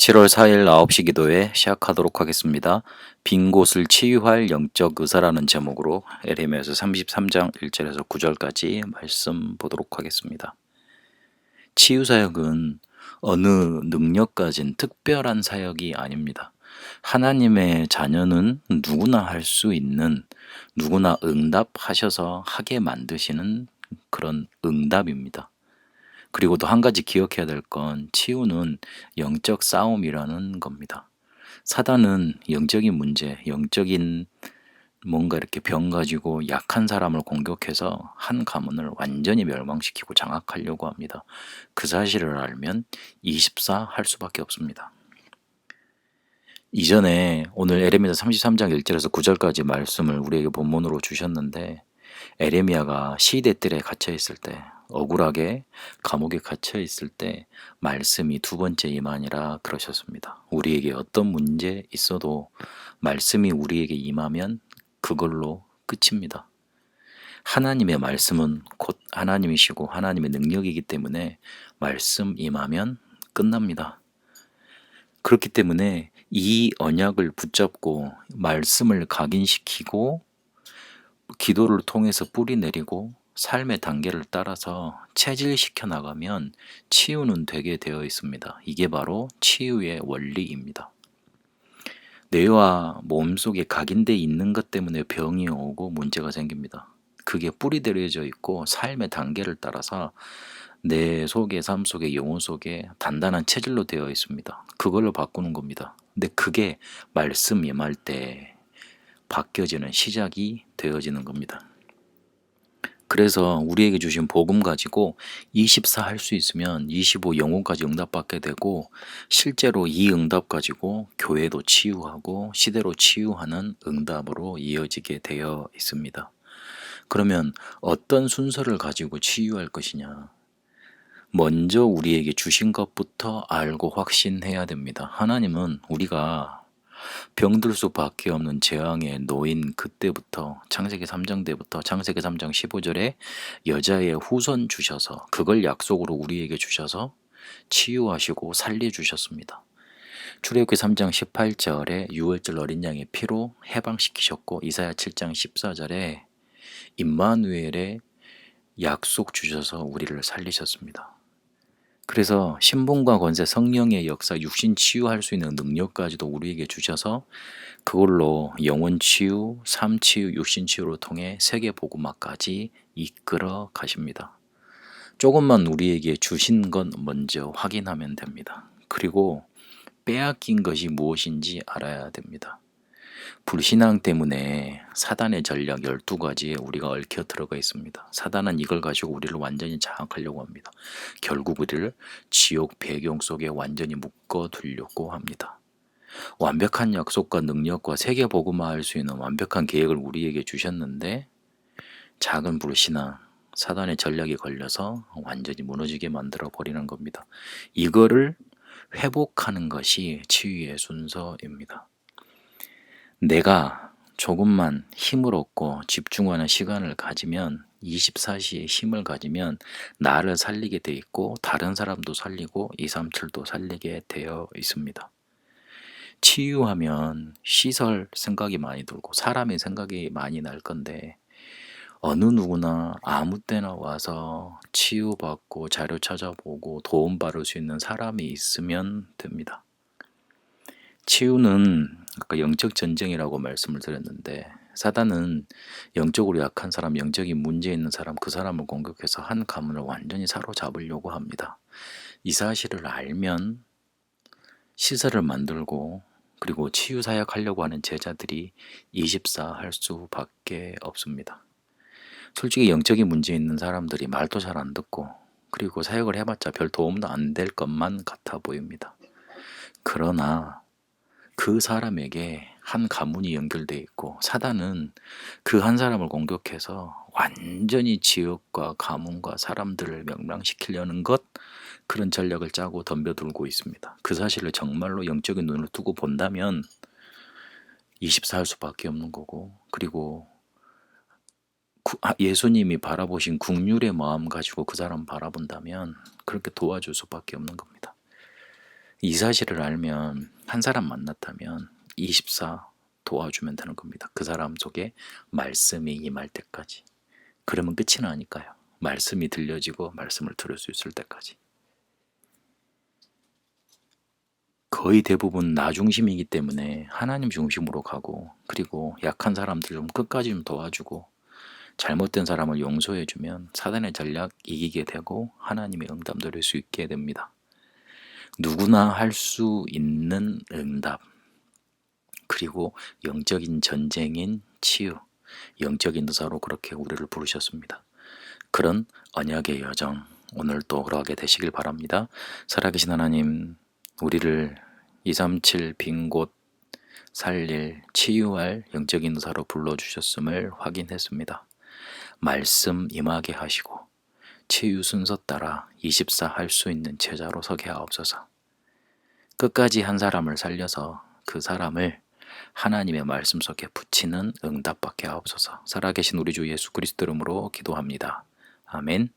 7월 4일 9시 기도회 시작하도록 하겠습니다. 빈 곳을 치유할 영적 의사라는 제목으로 에레미야서 33장 1절에서 9절까지 말씀 보도록 하겠습니다. 치유 사역은 어느 능력 가진 특별한 사역이 아닙니다. 하나님의 자녀는 누구나 할 수 있는, 누구나 응답하셔서 하게 만드시는 그런 응답입니다. 그리고 또 한 가지 기억해야 될 건 치유는 영적 싸움이라는 겁니다. 사단은 영적인 문제, 영적인 뭔가 이렇게 병 가지고 약한 사람을 공격해서 한 가문을 완전히 멸망시키고 장악하려고 합니다. 그 사실을 알면 24 할 수밖에 없습니다. 이전에 오늘 에레미야 33장 1절에서 9절까지 말씀을 우리에게 본문으로 주셨는데, 에레미야가 시대뜰에 갇혀 있을 때, 억울하게 감옥에 갇혀 있을 때 말씀이 두 번째 임하니라 그러셨습니다. 우리에게 어떤 문제 있어도 말씀이 우리에게 임하면 그걸로 끝입니다. 하나님의 말씀은 곧 하나님이시고 하나님의 능력이기 때문에 말씀 임하면 끝납니다. 그렇기 때문에 이 언약을 붙잡고 말씀을 각인시키고 기도를 통해서 뿌리 내리고 삶의 단계를 따라서 체질시켜 나가면 치유는 되게 되어 있습니다. 이게 바로 치유의 원리입니다. 뇌와 몸속에 각인돼 있는 것 때문에 병이 오고 문제가 생깁니다. 그게 뿌리 내려져 있고 삶의 단계를 따라서 내 속에, 삶 속에, 영혼 속에 단단한 체질로 되어 있습니다. 그걸로 바꾸는 겁니다. 근데 그게 말씀 임할 때 바뀌어지는 시작이 되어지는 겁니다. 그래서 우리에게 주신 복음 가지고 24 할 수 있으면 25 영혼까지 응답받게 되고, 실제로 이 응답 가지고 교회도 치유하고 시대로 치유하는 응답으로 이어지게 되어 있습니다. 그러면 어떤 순서를 가지고 치유할 것이냐? 먼저 우리에게 주신 것부터 알고 확신해야 됩니다. 하나님은 우리가 병들 수밖에 없는 재앙에 놓인 그때부터, 창세기 3장 때부터 창세기 3장 15절에 여자의 후손 주셔서, 그걸 약속으로 우리에게 주셔서 치유하시고 살려주셨습니다. 출애굽기 3장 18절에 유월절 어린 양의 피로 해방시키셨고, 이사야 7장 14절에 임마누엘의 약속 주셔서 우리를 살리셨습니다. 그래서 신분과 권세, 성령의 역사, 육신 치유할 수 있는 능력까지도 우리에게 주셔서 그걸로 영혼 치유, 삶 치유, 육신 치유를 통해 세계 복음화까지 이끌어 가십니다. 조금만 우리에게 주신 것 먼저 확인하면 됩니다. 그리고 빼앗긴 것이 무엇인지 알아야 됩니다. 불신앙 때문에 사단의 전략 12가지에 우리가 얽혀 들어가 있습니다. 사단은 이걸 가지고 우리를 완전히 장악하려고 합니다. 결국 우리를 지옥 배경 속에 완전히 묶어두려고 합니다. 완벽한 약속과 능력과 세계 복음화할 수 있는 완벽한 계획을 우리에게 주셨는데, 작은 불신앙, 사단의 전략에 걸려서 완전히 무너지게 만들어 버리는 겁니다. 이거를 회복하는 것이 치유의 순서입니다. 내가 조금만 힘을 얻고 집중하는 시간을 가지면, 24시의 힘을 가지면 나를 살리게 돼 있고 다른 사람도 살리고 237도 살리게 되어 있습니다. 치유하면 시설 생각이 많이 들고 사람의 생각이 많이 날 건데, 어느 누구나 아무 때나 와서 치유받고 자료 찾아보고 도움받을 수 있는 사람이 있으면 됩니다. 치유는 아까 영적 전쟁이라고 말씀을 드렸는데, 사단은 영적으로 약한 사람, 영적인 문제 있는 사람, 그 사람을 공격해서 한 가문을 완전히 사로잡으려고 합니다. 이 사실을 알면 시설을 만들고 그리고 치유 사역하려고 하는 제자들이 24 할 수밖에 없습니다. 솔직히 영적인 문제 있는 사람들이 말도 잘 안 듣고 그리고 사역을 해봤자 별 도움도 안 될 것만 같아 보입니다. 그러나 그 사람에게 한 가문이 연결되어 있고, 사단은 그 한 사람을 공격해서 완전히 지역과 가문과 사람들을 멸망시키려는 것, 그런 전략을 짜고 덤벼들고 있습니다. 그 사실을 정말로 영적인 눈을 두고 본다면 24 할 수밖에 없는 거고, 그리고 예수님이 바라보신 국률의 마음 가지고 그 사람 바라본다면 그렇게 도와줄 수밖에 없는 겁니다. 이 사실을 알면 한 사람 만났다면 24 도와주면 되는 겁니다. 그 사람 속에 말씀이 임할 때까지. 그러면 끝이 나니까요. 말씀이 들려지고 말씀을 들을 수 있을 때까지. 거의 대부분 나 중심이기 때문에 하나님 중심으로 가고, 그리고 약한 사람들 좀 끝까지 좀 도와주고, 잘못된 사람을 용서해주면 사단의 전략 이기게 되고 하나님의 응답 누릴 수 있게 됩니다. 누구나 할 수 있는 응답, 그리고 영적인 전쟁인 치유, 영적인 의사로 그렇게 우리를 부르셨습니다. 그런 언약의 여정, 오늘 또 걸어가게 되시길 바랍니다. 살아계신 하나님, 우리를 237 빈 곳 살릴, 치유할 영적인 의사로 불러주셨음을 확인했습니다. 말씀 임하게 하시고 치유 순서 따라 24 할 수 있는 제자로 서게 하옵소서. 끝까지 한 사람을 살려서 그 사람을 하나님의 말씀 속에 붙이는 응답받게 하옵소서. 살아계신 우리 주 예수 그리스도 이름으로 기도합니다. 아멘.